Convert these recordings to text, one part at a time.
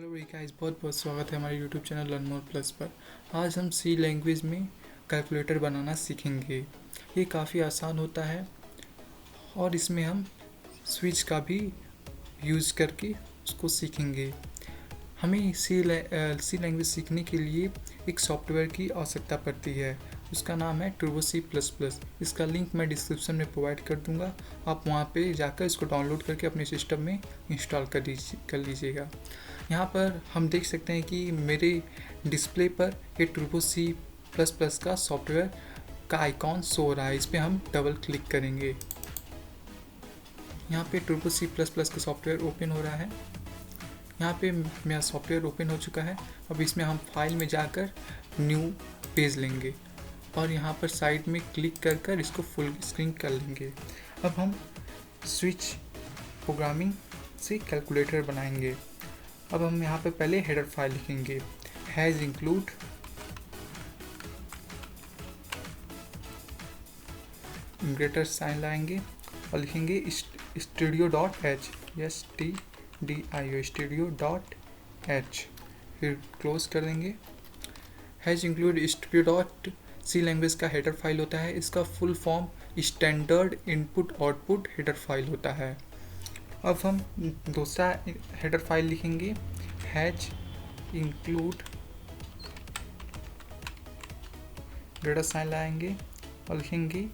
Hello guys, बहुत बहुत स्वागत है हमारे YouTube channel learn more plus पर। आज हम सी लैंग्वेज में कैलकुलेटर बनाना सीखेंगे। ये काफ़ी आसान होता है और इसमें हम स्विच का भी यूज़ करके उसको सीखेंगे। हमें सी लैंग्वेज सीखने के लिए एक सॉफ्टवेयर की आवश्यकता पड़ती है। उसका नाम है टर्बो सी प्लस प्लस। इसका लिंक मैं डिस्क्रिप्शन में प्रोवाइड कर दूंगा। आप वहाँ पे जाकर इसको डाउनलोड करके अपने सिस्टम में इंस्टॉल कर लीजिएगा। यहाँ पर हम देख सकते हैं कि मेरे डिस्प्ले पर ये टर्बो सी प्लस प्लस का सॉफ्टवेयर का आइकॉन शो हो रहा है। इस पर हम डबल क्लिक करेंगे। यहाँ पे टर्बो सी प्लस प्लस का सॉफ्टवेयर ओपन हो रहा है। यहाँ पे मेरा सॉफ्टवेयर ओपन हो चुका है। अब इसमें हम फाइल में जाकर न्यू पेज लेंगे और यहाँ पर साइड में क्लिक कर इसको फुल स्क्रीन कर लेंगे। अब हम स्विच प्रोग्रामिंग से कैलकुलेटर बनाएंगे। अब हम यहाँ पे पहले हेडर फाइल लिखेंगे, हैज़ इंक्लूड ग्रेटर साइन लाएंगे और लिखेंगे studio.h, studio.h, फिर क्लोज कर देंगे। हैज़ इंक्लूड studio.c लैंग्वेज का हेडर फाइल होता है। इसका full form standard input output header file होता है। अब हम दूसरा हेडर फाइल लिखेंगे, हैज इंक्लूड ग्रेटर साइन लाएंगे और लिखेंगे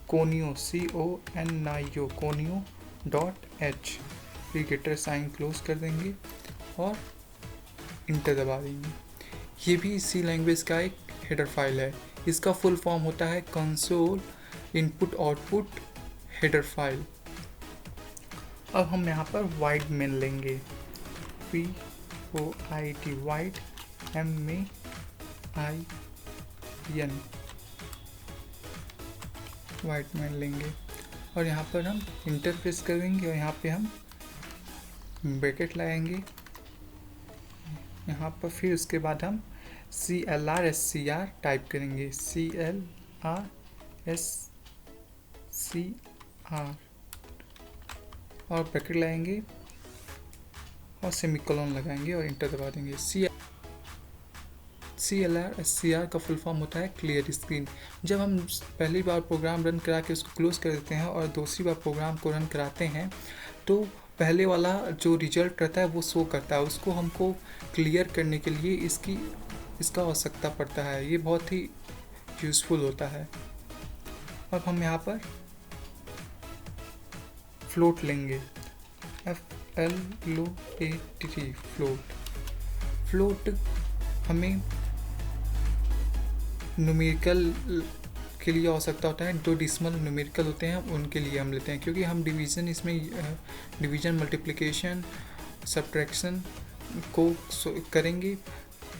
कोनियो CONIO कोनियो .h, फिर ग्रेटर साइन क्लोज कर देंगे और इंटर दबा देंगे। ये भी सी लैंग्वेज का एक हेडर फाइल है। इसका फुल फॉर्म होता है console input output header file. अब हम यहाँ पर वाइड मेन लेंगे, POID wide MAIN wide main लेंगे और यहाँ पर हम इंटर प्रेस करेंगे और यहाँ पे हम ब्रैकेट लगाएंगे। यहाँ पर फिर उसके बाद हम CLRSCR टाइप करेंगे, CLRSCR और ब्रैकेट लगाएंगे और सेमीकोलन लगाएंगे और इंटर दबा देंगे। CLRSCR का फुल फॉर्म होता है क्लियर स्क्रीन। जब हम पहली बार प्रोग्राम रन करा के उसको क्लोज कर देते हैं और दूसरी बार प्रोग्राम को रन कराते हैं तो पहले वाला जो रिजल्ट रहता है वो शो करता है। उसको हमको क्लियर करने के लिए इसका आवश्यकता पड़ता है। ये बहुत ही यूज़फुल होता है। अब हम यहाँ पर फ्लोट लेंगे, FLOAT फ्लोट हमें न्यूमेरिकल के लिए आवश्यकता होता है। जो डिसिमल न्यूमेरिकल होते हैं उनके लिए हम लेते हैं, क्योंकि हम डिवीज़न इसमें डिवीज़न मल्टीप्लिकेशन सब्ट्रैक्शन को करेंगे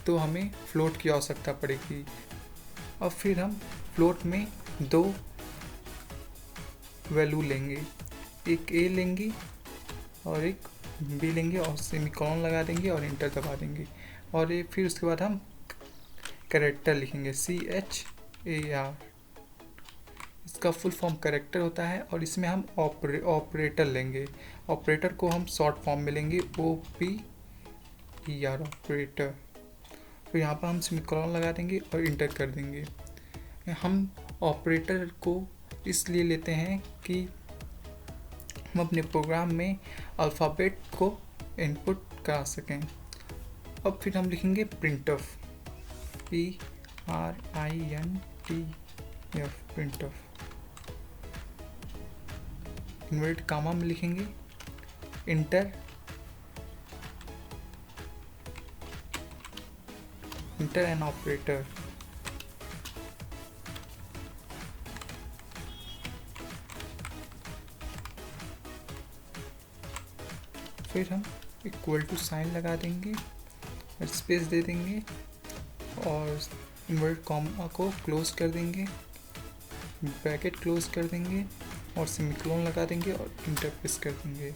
तो हमें फ्लोट की आवश्यकता पड़ेगी। अब फिर हम फ्लोट में दो वैल्यू लेंगे, एक A लेंगे और एक B लेंगे और सेमीकोलन लगा देंगे और इंटर दबा देंगे। और ये फिर उसके बाद हम कैरेक्टर लिखेंगे, CHAR। इसका फुल फॉर्म कैरेक्टर होता है और इसमें हम ऑपरेटर लेंगे। ऑपरेटर को हम शॉर्ट फॉर्म में लेंगे, OPER ऑपरेटर। फिर यहाँ पर हम सेमीकोलन लगा देंगे और इंटर कर देंगे। हम ऑपरेटर को इसलिए लेते हैं कि हम अपने प्रोग्राम में अल्फ़ाबेट को इनपुट करा सकें। अब फिर हम लिखेंगे printf, PRINTF printf। Inverted comma में लिखेंगे इंटर एन ऑपरेटर। फिर हम इक्वल टू साइन लगा देंगे, स्पेस दे देंगे और इन्वर्टेड कॉमा को क्लोज कर देंगे, ब्रैकेट क्लोज कर देंगे और सेमीकोलन लगा देंगे और इंटर प्रेस कर देंगे।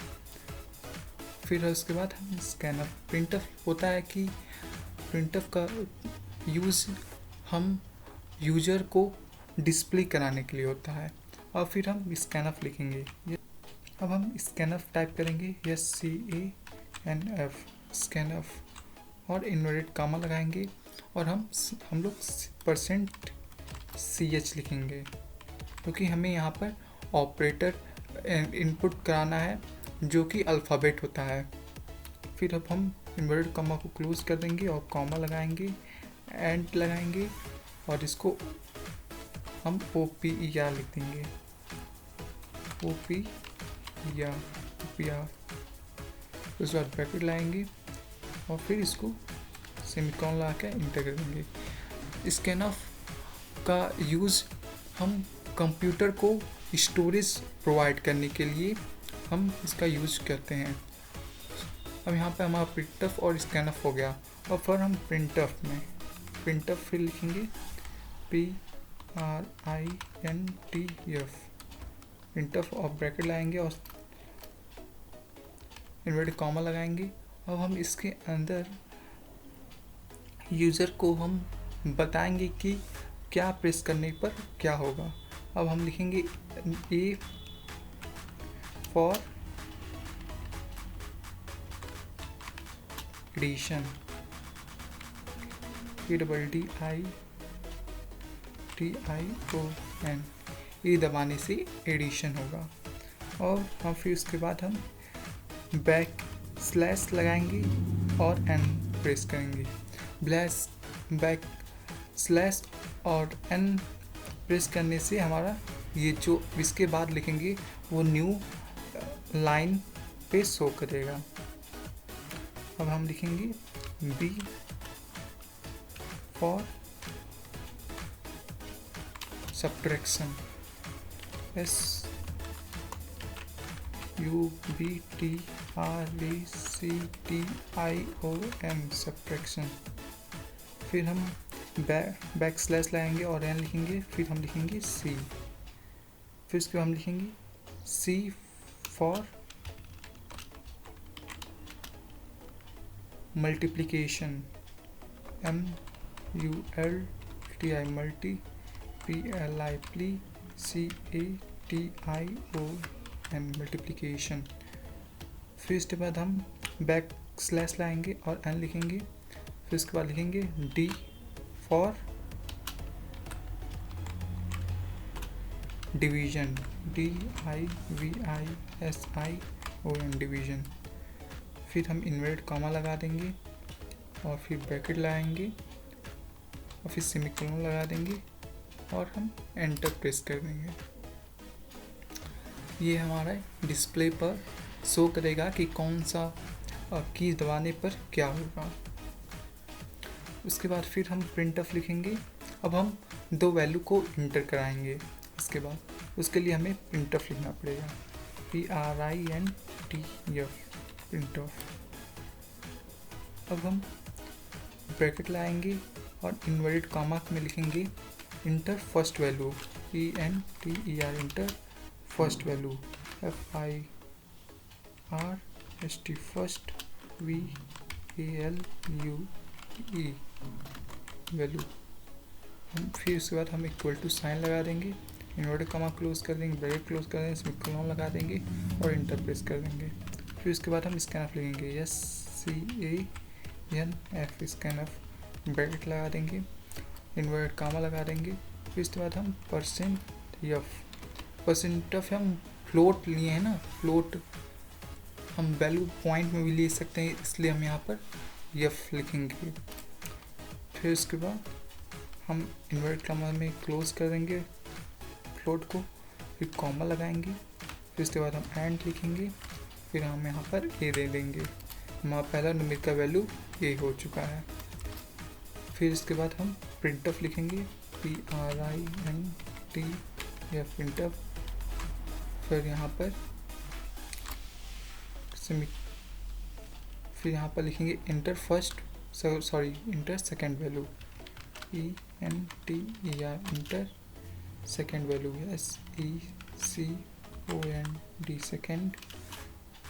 फिर उसके बाद हम स्कैनर प्रिंटफ होता है कि प्रिंटफ का यूज़ हम यूजर को डिस्प्ले कराने के लिए होता है। और फिर हम स्कैनफ लिखेंगे। अब हम स्कैनफ टाइप करेंगे, SCANF स्कैनफ। और इन्वर्टेड कामा लगाएंगे और हम लोग %ch लिखेंगे, क्योंकि हमें यहाँ पर ऑपरेटर इनपुट कराना है जो कि अल्फ़ाबेट होता है। फिर अब हम इन्वर्टेड कॉमा को क्लोज कर देंगे और कॉमा लगाएंगे, एंड लगाएंगे और इसको हम OPER लिख देंगे, OPER। उसके बाद ब्रैकेट लाएंगे और फिर इसको सेमीकोलन लगा के इंटर कर देंगे। स्कैनफ का यूज़ हम कंप्यूटर को स्टोरेज प्रोवाइड करने के लिए हम इसका यूज़ करते हैं। अब यहाँ पे हमारा प्रिंटफ और स्कैनफ हो गया। और फिर हम प्रिंटफ फिर लिखेंगे PRINTF, प्रिंटफ और ब्रैकेट लाएंगे और इन्वर्टेड कॉमा लगाएंगे। अब हम इसके अंदर यूज़र को हम बताएंगे कि क्या प्रेस करने पर क्या होगा। अब हम लिखेंगे A फॉर एडिशन, ADDITION, ये दबाने से एडिशन होगा। और हम फिर उसके बाद हम बैक लगाएंगे और N प्रेस करेंगे। बैक स्लैश और N प्रेस करने से हमारा ये जो इसके बाद लिखेंगे वो न्यू लाइन पे शो करेगा। अब हम लिखेंगे B for subtraction, SUBTRACTION, subtraction. फिर हम बैक स्लैश लगाएंगे और N लिखेंगे। फिर हम लिखेंगे C, फिर उसके बाद हम लिखेंगे C for multiplication, MULTI, multi, PLICATION, multiplication. फिर इसके बाद हम बैक स्लैश लाएंगे और N लिखेंगे। फिर उसके बाद लिखेंगे D for division, DIVISION, division. फिर हम इन्वर्टेड कॉमा लगा देंगे और फिर ब्रैकेट लगाएंगे और फिर सेमीकोलन लगा देंगे और हम एंटर प्रेस कर देंगे। ये हमारा डिस्प्ले पर शो करेगा कि कौन सा की दबाने पर क्या होगा। उसके बाद फिर हम प्रिंटफ लिखेंगे। अब हम दो वैल्यू को इंटर कराएंगे। इसके बाद उसके लिए हमें प्रिंटफ लिखना पड़ेगा, PRINTF, प्रिंटफ। अब हम ब्रैकेट लाएंगे और इन्वर्टेड कॉमा में लिखेंगे inter first value, ENTER, inter first value, FIRST, first, VALUE, value. हम फिर उसके बाद हम इक्वल टू साइन लगा देंगे, इन्वर्टेड कॉमा क्लोज कर देंगे, ब्रैकेट क्लोज कर देंगे, सेमीकोलन लगा देंगे और इंटर प्रेस कर देंगे। फिर उसके बाद हम स्कैनफ लिखेंगे, SCANF, स्कैनफ, ब्रैकेट लगा देंगे, इन्वर्टेड कॉमा लगा देंगे। फिर उसके बाद हम %f हम फ्लोट लिए हैं ना, फ्लोट हम वैल्यू पॉइंट में भी ले सकते हैं, इसलिए हम यहाँ पर f लिखेंगे। फिर उसके बाद हम इन्वर्टेड कॉमा में क्लोज कर देंगे फ्लोट को, फिर कॉमा लगाएंगे, फिर उसके बाद हम एंड लिखेंगे, फिर हम यहाँ पर a दे देंगे। हमारा पहला नंबर का वैल्यू a हो चुका है। फिर इसके बाद हम प्रिंटफ लिखेंगे, PRINTF, प्रिंटफ। फिर यहाँ पर लिखेंगे enter second value, ENTER, enter second value, SECOND, second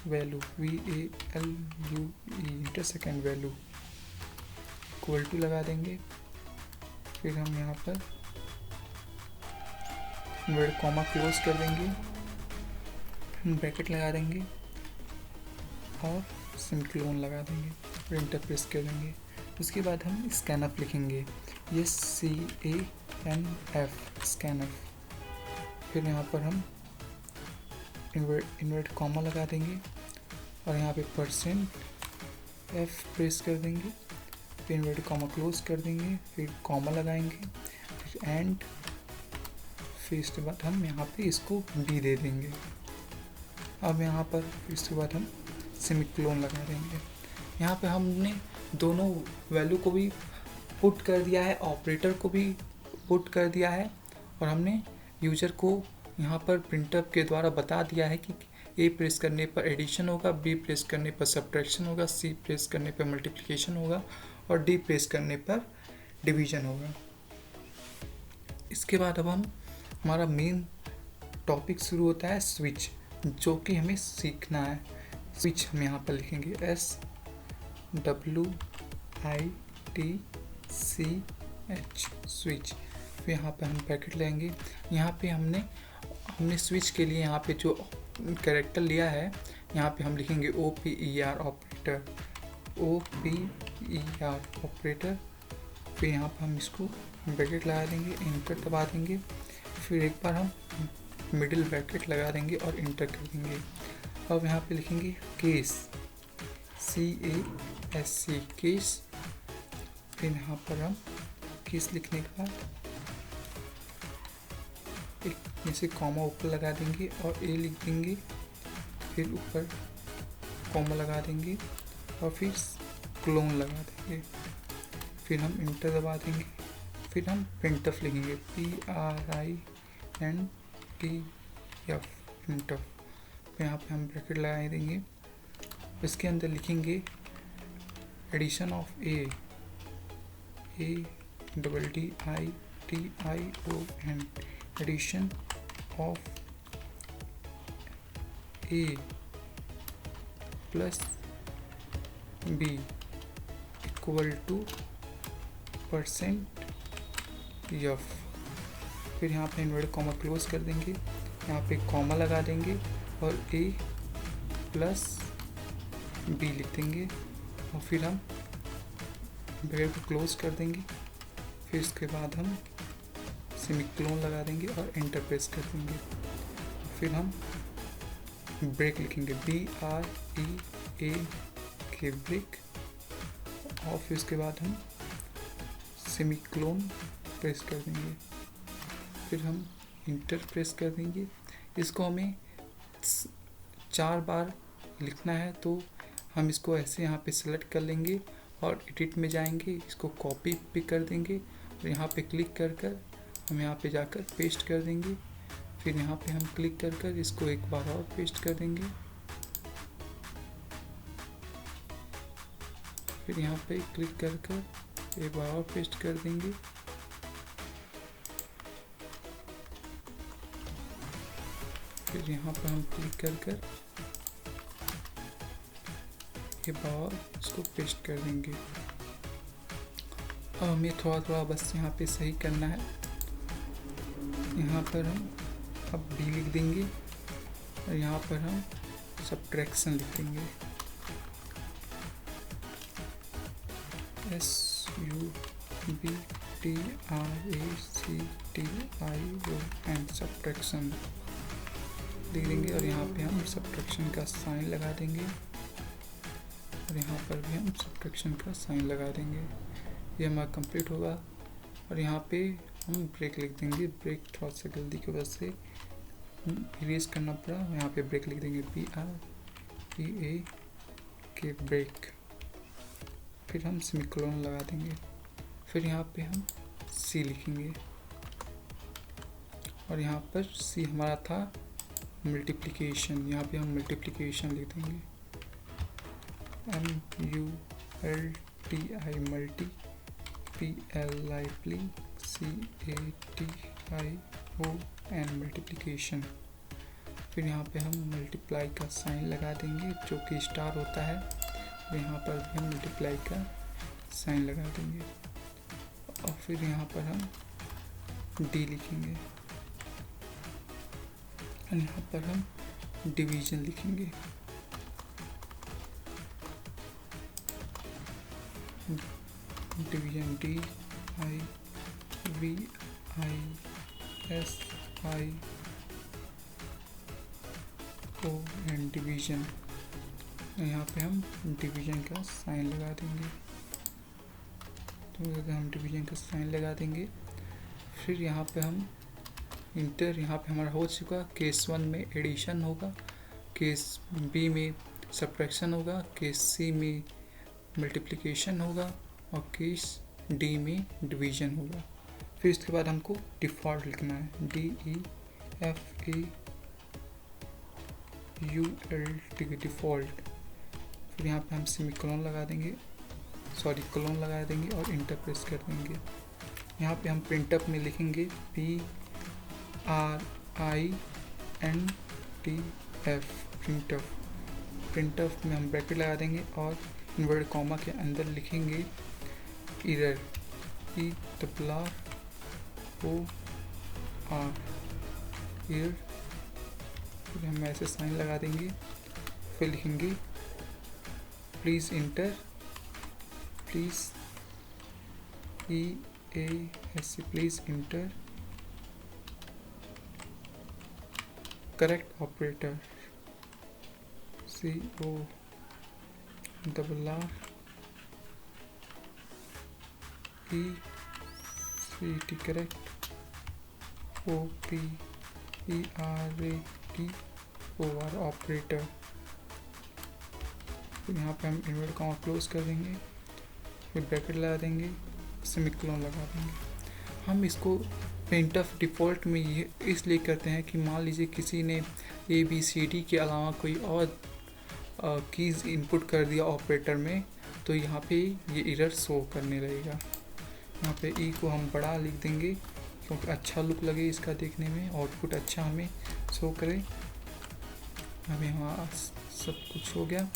value, VALUE, enter second value, equal to लगा देंगे। फिर हम यहाँ पर इन्वर्टेड कॉमा क्लोज कर देंगे, ब्रैकेट लगा देंगे और सेमीकोलन लगा देंगे, फिर इंटर प्रेस कर देंगे। उसके बाद हम स्कैनफ लिखेंगे, SCANF स्कैनफ। फिर यहाँ पर हम इन्वर्ट कॉमा लगा देंगे और यहाँ पे %F प्रेस कर देंगे, फिर इन्वर्ट कॉमा क्लोज कर देंगे, फिर कॉमा लगाएंगे, फिर एंड, फिर इसके बाद हम यहाँ पे इसको B दे देंगे। अब यहाँ पर फिर इसके बाद हम सेमीकोलन लगा देंगे। यहाँ पे हमने दोनों वैल्यू को भी पुट कर दिया है, ऑपरेटर को भी पुट कर दिया है, और हमने यूजर को यहाँ पर प्रिंटअप के द्वारा बता दिया है कि A प्रेस करने पर एडिशन होगा, B प्रेस करने पर सब्ट्रैक्शन होगा, C प्रेस करने पर मल्टीप्लिकेशन होगा और D प्रेस करने पर डिवीजन होगा। इसके बाद अब हमारा मेन टॉपिक शुरू होता है स्विच, जो कि हमें सीखना है। स्विच हम यहाँ पर लिखेंगे SWITCH स्विच। फिर यहाँ पे हम ब्रैकेट लेंगे। यहाँ पे हमने स्विच के लिए यहाँ पे जो कैरेक्टर लिया है, यहाँ पे हम लिखेंगे OPER ऑपरेटर, OPER ऑपरेटर। फिर यहाँ पे हम इसको ब्रैकेट लगा देंगे, इंटर दबा देंगे, फिर एक बार हम मिडिल ब्रैकेट लगा देंगे और इंटर कर देंगे। अब यहाँ पे लिखेंगे केस, CASC केस। फिर यहाँ पर हम केस लिखने के बाद एक में से कॉमा ऊपर लगा देंगे और A लिख देंगे, फिर ऊपर कॉमा लगा देंगे और फिर क्लोन लगा देंगे, फिर हम इंटर दबा देंगे, फिर हम प्रिंटफ लिखेंगे PRINTF प्रिंटफ। फिर यहाँ पे हम ब्रैकेट लगा देंगे, इसके अंदर लिखेंगे addition of ADDITION, addition of A plus B equal to %F। फिर यहाँ पे इन्वर्ट कॉमा क्लोज कर देंगे, यहाँ पे कॉमा लगा देंगे और A प्लस B लिख देंगे और फिर हम ब्रैकेट को क्लोज कर देंगे। फिर इसके बाद हम सेमीकोलन लगा देंगे और एंटर प्रेस कर देंगे। फिर हम ब्रेक लिखेंगे BREAK ब्रेक, और फिर उसके बाद हम सेमीकोलन प्रेस कर देंगे, फिर हम इंटर प्रेस कर देंगे। इसको हमें 4 बार लिखना है, तो हम इसको ऐसे यहाँ पे सेलेक्ट कर लेंगे और एडिट में जाएंगे, इसको कॉपी भी कर देंगे और यहाँ पे क्लिक कर हम यहाँ पे जाकर पेस्ट कर देंगे। फिर यहाँ पे हम क्लिक कर इसको एक बार और पेस्ट कर देंगे, फिर यहाँ पे क्लिक कर एक बार और पेस्ट कर देंगे, फिर यहाँ पर हम क्लिक कर एक बार और इसको पेस्ट कर देंगे। अब हमें थोड़ा बस यहाँ पे सही करना है। यहाँ पर हम अब B लिख देंगे और यहाँ पर हम सब्ट्रैक्शन लिख देंगे, SUBTRACTION सब्ट्रैक्शन लिख देंगे और यहाँ पे हम सब्ट्रैक्शन का साइन लगा देंगे और यहाँ पर भी हम सब्ट्रैक्शन का साइन लगा देंगे। ये हमारा कंप्लीट होगा और यहाँ पे हम ब्रेक लिख देंगे। ब्रेक थोड़ा सा गलती की वजह से इरेज करना पड़ा, यहाँ पे ब्रेक लिख देंगे BREAK ब्रेक। फिर हम सेमीकोलन लगा देंगे, फिर यहाँ पे हम C लिखेंगे और यहाँ पर C हमारा था मल्टीप्लिकेशन, यहाँ पे हम मल्टीप्लिकेशन लिख देंगे MULTI multi, PLI CATION multiplication. फिर यहाँ पे हम मल्टीप्लाई का साइन लगा देंगे जो कि स्टार होता है, यहाँ पर भी हम मल्टीप्लाई का साइन लगा देंगे और फिर यहाँ पर हम D लिखेंगे और यहाँ पर हम डिवीजन लिखेंगे। Division DIVISION division. यहाँ पे हम डिवीजन का साइन लगा देंगे। तो हम डिवीजन का साइन लगा देंगे। फिर यहाँ पे हम इंटर, यहाँ पे हमारा हो चुका। केस 1 में एडिशन होगा, केस B में सब्ट्रैक्शन होगा, केस C में मल्टीप्लिकेशन होगा और केस D में डिवीजन होगा। फिर इसके बाद हमको डिफ़ॉल्ट लिखना है, DEFAULT डिफ़ॉल्ट। फिर यहाँ पे हम सेमीकोलन लगा देंगे, कोलन लगा देंगे और इंटर प्रेस कर देंगे। यहाँ पे हम प्रिंटअप में लिखेंगे PRINTF प्रिंटअप में हम ब्रैकेट लगा देंगे और इन्वर्टेड कॉमा के अंदर लिखेंगे एरर ERROR एरर। फिर हम ऐसे साइन लगा देंगे। फिर लिखेंगे please inter, please EASC please inter correct operator CORRECT correct OPERATOR operator. फिर यहाँ पे हम इन्वर्टेड कॉमा क्लोज कर देंगे, फिर ब्रैकेट लगा देंगे, सेमीकोलन लगा देंगे। हम इसको प्रिंटफ डिफ़ॉल्ट में ये इसलिए करते हैं कि मान लीजिए किसी ने ABCD के अलावा कोई और कीज़ इनपुट कर दिया ऑपरेटर में, तो यहाँ पे ये एरर शो करने लगेगा। यहाँ पे E को हम बड़ा लिख देंगे क्योंकि अच्छा लुक लगे इसका देखने में, आउटपुट अच्छा हमें शो करे। हमें यहाँ सब कुछ हो गया।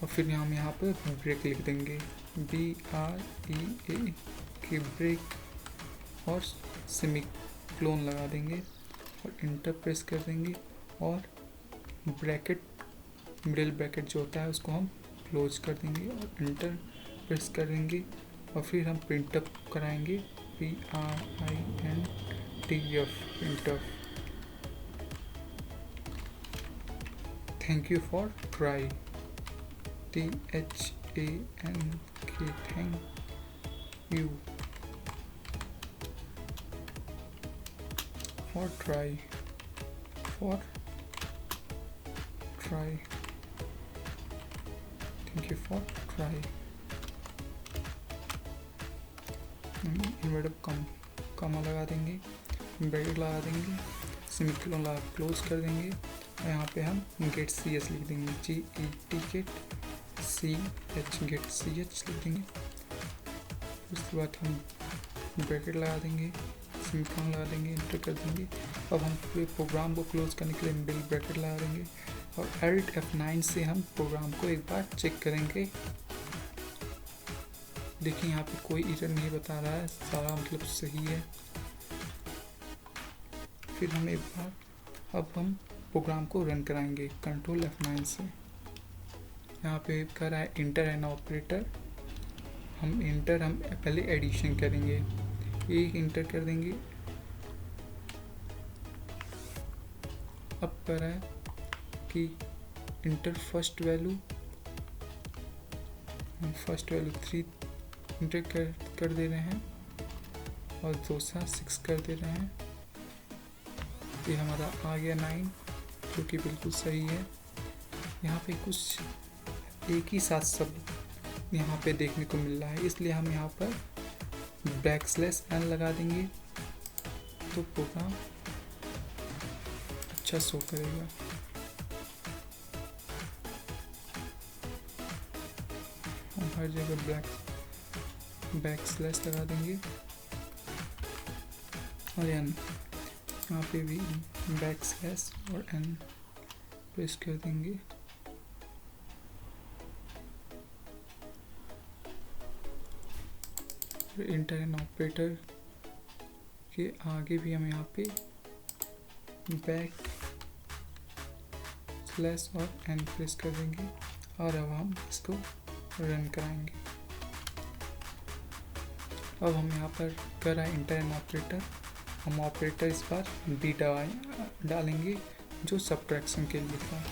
और फिर हम यहाँ पर ब्रेक लिख देंगे, BREAK ब्रेक और सेमीकोलन लगा देंगे और इंटर प्रेस कर देंगे और ब्रैकेट, मिडिल ब्रैकेट जो होता है उसको हम क्लोज कर देंगे और इंटर प्रेस कर देंगे। और फिर हम प्रिंटअप कराएंगे PRINTF प्रिंटअप। Thank you for try THANK thank you for try thank you for try। Inverted comma लगा देंगे, ब्रैकेट लगा देंगे, सेमीकोलन लगा क्लोज कर देंगे और यहाँ पे हम गेट CS लिख देंगे, GET गेट CH लिख देंगे। उसके बाद हम ब्रैकेट लगा देंगे, सेमीकोलन लगा देंगे, इंटर कर देंगे। अब हम पूरे प्रोग्राम को क्लोज करने के लिए मिडिल ब्रैकेट लगा देंगे और Alt F9 से हम प्रोग्राम को एक बार चेक करेंगे। देखिए यहाँ पे कोई एरर नहीं बता रहा है, सारा मतलब सही है। फिर हम एक बार अब हम प्रोग्राम को रन कराएंगे Ctrl F9 से। यहाँ पे कर रहा है इंटर एन ऑपरेटर। हम पहले एडिशन करेंगे, एक इंटर कर देंगे। अब कर रहा है कि इंटर फर्स्ट वैल्यू 3 इंटर कर दे रहे हैं और दूसरा 6 कर दे रहे हैं। ये हमारा आ गया 9, जो कि बिल्कुल सही है। यहाँ पे कुछ एक ही साथ सब यहाँ पे देखने को मिल रहा है, इसलिए हम यहाँ पर \n लगा देंगे तो प्रोग्राम अच्छा शो करेगा। हम हर जगह \n लगा देंगे और n, यहाँ पे भी \n और n प्रेस कर देंगे। इंटर एन ऑपरेटर के आगे भी हम यहाँ पे \n और n प्रेस कर देंगे और अब हम इसको रन कराएंगे। अब हम यहाँ पर कर रहे हैं इंटर एन ऑपरेटर। हम ऑपरेटर इस बार बी डालेंगे जो सब्ट्रैक्शन के लिए था।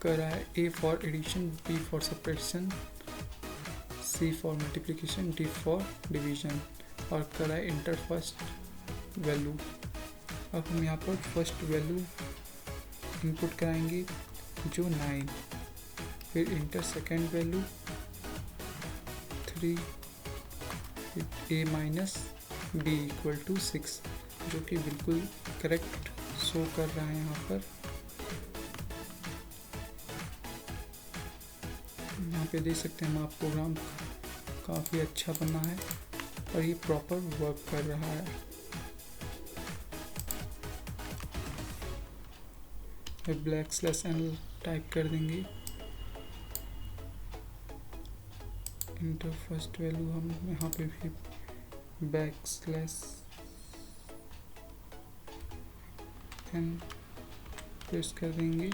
कर रहा है A for addition, B for subtraction, C for multiplication, D for division, और कर रहा है इंटर फर्स्ट वैल्यू। अब हम यहाँ पर फर्स्ट वैल्यू इनपुट कराएंगे जो 9, फिर enter second value 3, a minus B equal to 6, जो कि बिल्कुल करेक्ट शो कर रहा है। यहाँ पे देख सकते हैं हम, आप प्रोग्राम काफ़ी अच्छा बना है और ये प्रॉपर वर्क कर रहा है। ब्लैक स्लैश एन टाइप कर देंगे। इंटर फर्स्ट वैल्यू हम यहाँ पे भी बैक स्लैश एन प्रेस कर देंगे।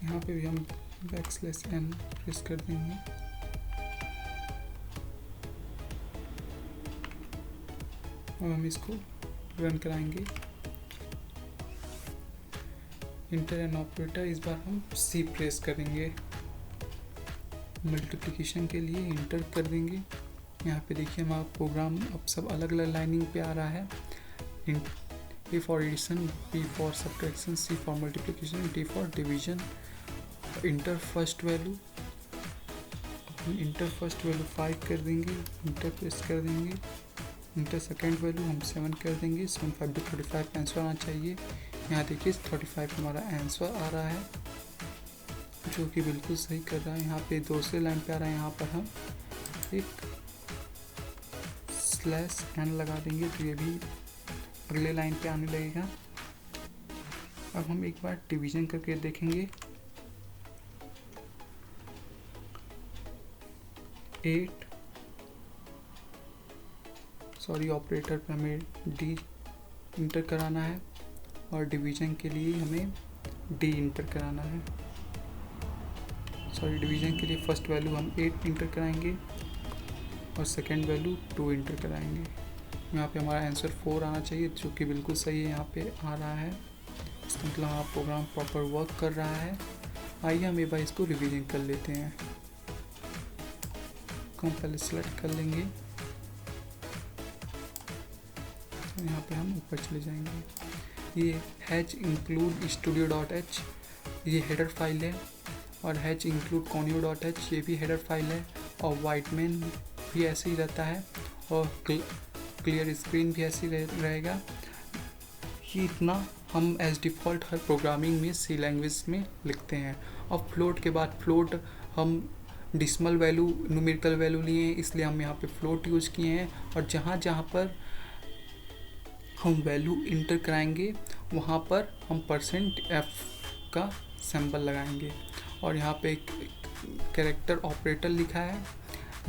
यहाँ पे भी हम बैक स्लैश एन प्रेस कर देंगे। अब हम इसको रन कराएंगे। इंटर एन ऑपरेटर इस बार हम सी प्रेस करेंगे। मल्टीप्लिकेशन के लिए इंटर कर देंगे। यहाँ पे देखिए हमारा प्रोग्राम अब सब अलग अलग लाइनिंग पे आ रहा है। A for addition, B for subtraction, C for multiplication, D for division. Enter first value, enter first value 5 कर देंगे, इंटर प्रेस कर देंगे। इंटर सेकेंड वैल्यू हम 7 कर देंगे। 7 5 to 35 आंसर आना चाहिए। यहाँ देखिए 35 हमारा आंसर आ रहा है, जो कि बिल्कुल सही कर रहा है। यहाँ पे दूसरे लाइन पे आ रहा है, यहाँ पर हम एक स्लैश एन लगा देंगे तो ये भी अगले लाइन पे आने लगेगा। अब हम एक बार डिवीजन करके देखेंगे। 8 ऑपरेटर पे हमें डी इंटर कराना है और डिवीजन के लिए हमें डी इंटर कराना है। डिवीजन के लिए फर्स्ट वैल्यू हम 8 इंटर कराएंगे और सेकंड वैल्यू 2 इंटर कराएंगे। यहाँ पे हमारा आंसर 4 आना चाहिए, जो कि बिल्कुल सही है। यहाँ पे आ रहा है, इसका मतलब हमारा प्रोग्राम प्रॉपर वर्क कर रहा है। आइए हम एक बार इसको रिवीजन कर लेते हैं। हम पहले सेलेक्ट कर लेंगे, यहाँ पे हम ऊपर चले जाएंगे। ये हैच इंक्लूड studio.h ये हेडर फाइल है, और हैच इंक्लूड conio.h ये भी हेडर फाइल है, और वाइटमैन भी ऐसे ही रहता है, और क्लियर स्क्रीन भी ऐसे ही रहेगा। ये इतना हम एज डिफ़ॉल्ट हर प्रोग्रामिंग में सी लैंग्वेज में लिखते हैं। और फ्लोट के बाद फ्लोट हम डिसमल वैल्यू, न्यूमेरिकल वैल्यू लिए हैं, इसलिए हम यहाँ पे फ्लोट यूज़ किए हैं। और जहाँ जहाँ पर हम वैल्यू इंटर कराएंगे वहाँ पर हम %f का सिंबल लगाएंगे। और यहाँ पे एक कैरेक्टर ऑपरेटर लिखा है।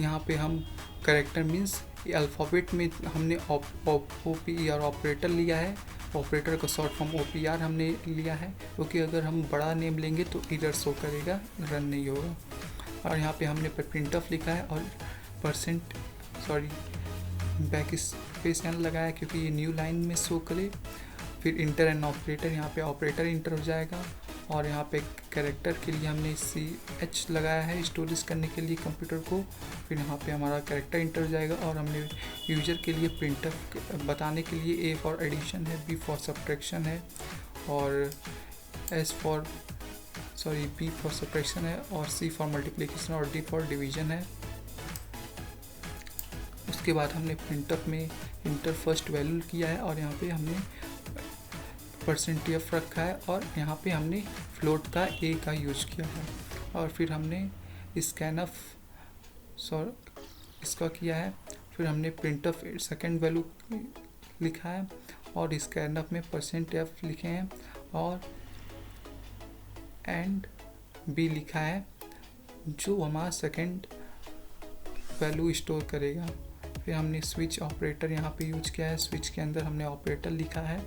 यहाँ पे हम कैरेक्टर मीन्स अल्फ़ाबेट में हमने OPER ऑपरेटर लिया है। ऑपरेटर का शॉर्ट फॉर्म OPR हमने लिया है, क्योंकि अगर हम बड़ा नेम लेंगे तो एरर शो करेगा, रन नहीं होगा। और यहाँ पे हमने printf लिखा है और बैक स्पेस एन लगाया, क्योंकि ये न्यू लाइन में शो करे। फिर इंटर एन ऑपरेटर, यहाँ पे ऑपरेटर इंटर हो जाएगा। और यहाँ पे कैरेक्टर के लिए हमने CH लगाया है स्टोरेज करने के लिए कंप्यूटर को। फिर यहाँ पे हमारा कैरेक्टर इंटर हो जाएगा। और हमने यूजर के लिए प्रिंटफ बताने के लिए A फॉर एडिशन है, B फॉर सब्ट्रैक्शन है, और B फॉर सब्ट्रैक्शन है, और C फॉर मल्टीप्लिकेशन, और D फॉर डिवीजन है। उसके बाद हमने प्रिंटफ में इंटर फर्स्ट वैल्यू किया है, और यहाँ पे हमने %f रखा है, और यहाँ पे हमने फ्लोट का a का यूज किया है। और फिर हमने स्कैनफ इसका किया है। फिर हमने प्रिंटफ सेकंड वैल्यू लिखा है, और स्कैनफ में %f लिखे हैं, और एंड b लिखा है, जो हमारा सेकंड वैल्यू स्टोर करेगा। फिर हमने स्विच ऑपरेटर यहाँ पे यूज किया है। स्विच के अंदर हमने ऑपरेटर लिखा है।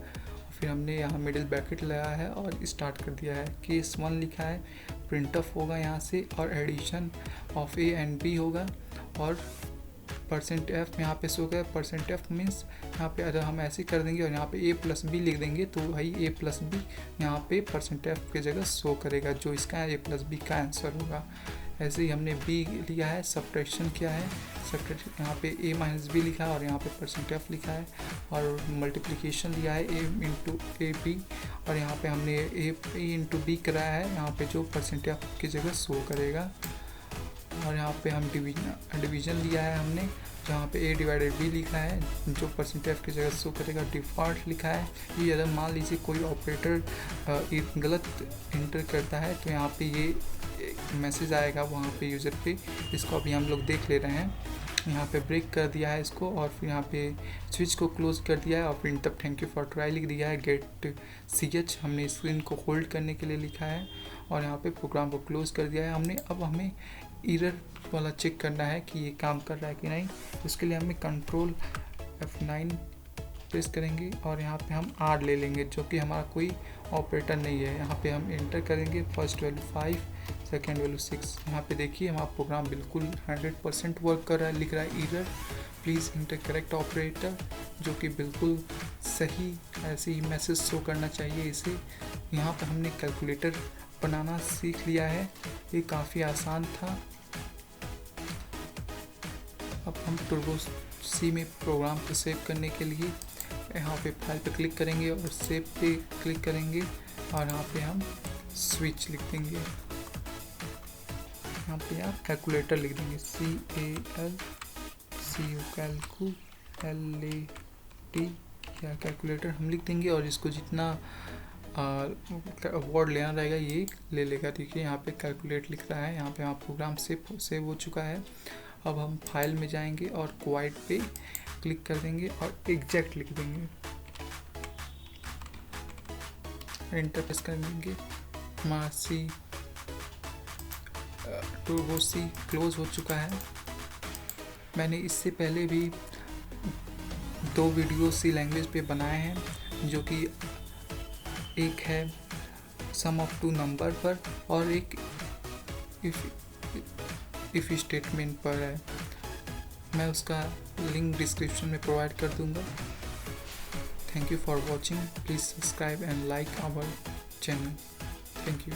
फिर हमने यहाँ मिडिल ब्रैकेट लगाया है और स्टार्ट कर दिया है। केस 1 लिखा है, प्रिंट ऑफ होगा यहाँ से और addition of A and B होगा और %f यहाँ पे शो गया। %f मीन्स यहाँ पे अगर हम ऐसे कर देंगे और यहाँ पे a प्लस बी लिख देंगे तो भाई a प्लस बी यहाँ पे %f की जगह शो करेगा, जो इसका a प्लस बी का आंसर होगा। ऐसे ही हमने b लिया है, सब्ट्रैक्शन किया है, सब्ट्रैक्शन यहाँ पे a माइनस बी लिखा है और यहाँ पे %f लिखा है, और मल्टीप्लिकेशन लिया है a इंटू ए बी और यहाँ पे हमने a इंटू बी कराया है, यहाँ पे जो %f की जगह शो करेगा। और यहाँ पे हम डिवीजन लिया है हमने, जहाँ पे a डिवाइडेड b लिखा है, जो %f की जगह शो करेगा। डिफ़ॉल्ट लिखा है, ये अगर मान लीजिए कोई ऑपरेटर गलत इंटर करता है तो यहाँ पे ये मैसेज आएगा वहाँ पे यूज़र पे, इसको अभी हम लोग देख ले रहे हैं। यहाँ पे ब्रेक कर दिया है इसको और फिर यहाँ पे स्विच को क्लोज कर दिया है और print up thank you for try लिख दिया है। गेट ch हमने स्क्रीन को होल्ड करने के लिए लिखा है और यहाँ पे प्रोग्राम को क्लोज कर दिया है हमने। अब हमें एरर वाला चेक करना है कि ये काम कर रहा है कि नहीं, उसके लिए हमें कंट्रोल F9 प्रेस करेंगे और यहाँ पे हम R ले लेंगे, जो कि हमारा कोई ऑपरेटर नहीं है। यहाँ पे हम एंटर करेंगे, फर्स्ट वैल्यू 5, सेकेंड वैल्यू 6। यहाँ पे देखिए हमारा प्रोग्राम बिल्कुल 100% वर्क कर रहा है। लिख रहा है error please inter correct operator, जो कि बिल्कुल सही ऐसे ही मैसेज शो करना चाहिए इसे। यहाँ पर हमने कैलकुलेटर बनाना सीख लिया है, ये काफ़ी आसान था। अब हम टर्बो सी में प्रोग्राम को सेव करने के लिए यहाँ पे फाइल पे क्लिक करेंगे और सेव पे क्लिक करेंगे और यहाँ पे हम स्विच लिख देंगे। यहाँ पे आप कैलकुलेटर लिख देंगे, CALCULAT या कैलकुलेटर हम लिख देंगे और इसको जितना वर्ड लेना रहेगा ये ले लेगा। देखिए यहाँ पे कैलकुलेट लिख रहा है, यहाँ पे आप प्रोग्राम सेव हो चुका है। अब हम फाइल में जाएंगे और क्वाइट पे क्लिक कर देंगे और एग्जैक्ट लिख देंगे, एंटर प्रेस कर देंगे। हमारा टर्बो सी क्लोज हो चुका है। मैंने इससे पहले भी 2 वीडियो सी लैंग्वेज पे बनाए हैं, जो कि एक है सम ऑफ 2 नंबर पर और एक इफ स्टेटमेंट पर है। मैं उसका लिंक डिस्क्रिप्शन में प्रोवाइड कर दूंगा। Thank you for watching, please subscribe and like our channel. Thank you.